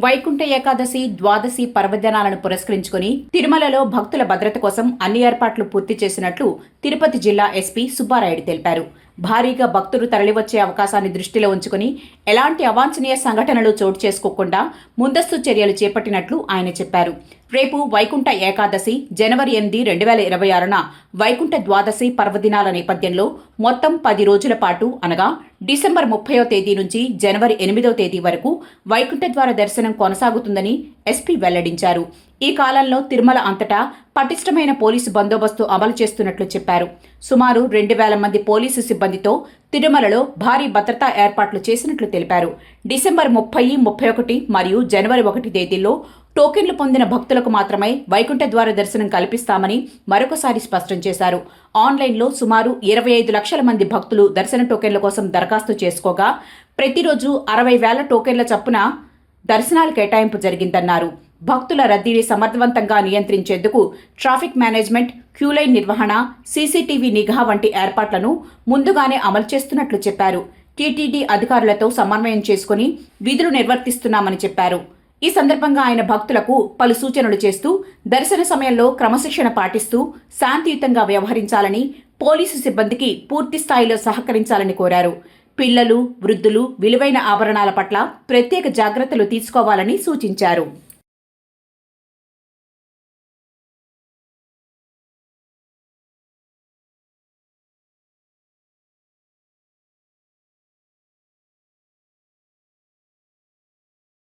వైకుంఠ ఏకాదశి ద్వాదశి పర్వదినాలను పురస్కరించుకుని తిరుమలలో భక్తుల భద్రత కోసం అన్ని ఏర్పాట్లు పూర్తి చేసినట్లు తిరుపతి జిల్లా ఎస్పీ సుబ్బారాయుడు తెలిపారు. భారీగా భక్తులు తరలివచ్చే అవకాశాన్ని దృష్టిలో ఉంచుకుని ఎలాంటి అవాంఛనీయ సంఘటనలు చోటు చేసుకోకుండా ముందస్తు చర్యలు చేపట్టినట్లు ఆయన చెప్పారు. రేపు వైకుంఠ ఏకాదశి జనవరి 8, 2026న వైకుంఠ ద్వాదశి పర్వదినాల నేపథ్యంలో మొత్తం 10 రోజుల పాటు అనగా డిసెంబర్ 30వ తేదీ నుంచి జనవరి 8వ తేదీ వరకు వైకుంఠ ద్వార దర్శనం కొనసాగుతుందని ఎస్పీ వెల్లడించారు. ఈ కాలంలో తిరుమల అంతటా పటిష్టమైన పోలీసు బందోబస్తు అమలు చేస్తున్నట్లు చెప్పారు. సుమారు 2,000 మంది పోలీసు సిబ్బందితో తిరుమలలో భారీ భద్రతా ఏర్పాట్లు చేసినట్లు తెలిపారు. డిసెంబర్ 30, 31 మరియు జనవరి 1 తేదీల్లో టోకెన్లు పొందిన భక్తులకు మాత్రమే వైకుంఠ ద్వార దర్శనం కల్పిస్తామని మరొకసారి స్పష్టం చేశారు. ఆన్లైన్లో సుమారు 25 లక్షల మంది భక్తులు దర్శన టోకెన్ల కోసం దరఖాస్తు చేసుకోగా ప్రతిరోజు 60,000 టోకెన్ల చొప్పున దర్శనాల కేటాయింపు జరిగిందన్నారు. భక్తుల రద్దీని సమర్థవంతంగా నియంత్రించేందుకు ట్రాఫిక్ మేనేజ్మెంట్, క్యూలైన్ నిర్వహణ, సీసీటీవీ నిఘా వంటి ఏర్పాట్లను ముందుగానే అమలు చేస్తున్నట్లు చెప్పారు. టీటీడీ అధికారులతో సమన్వయం చేసుకుని విధులు నిర్వర్తిస్తున్నామని చెప్పారు. ఈ సందర్భంగా ఆయన భక్తులకు పలు సూచనలు చేస్తూ దర్శన సమయంలో క్రమశిక్షణ పాటిస్తూ శాంతియుతంగా వ్యవహరించాలని, పోలీసు సిబ్బందికి పూర్తి స్థాయిలో సహకరించాలని కోరారు. పిల్లలు, వృద్ధులు విలువైన ఆభరణాల పట్ల ప్రత్యేక జాగ్రత్తలు తీసుకోవాలని సూచించారు.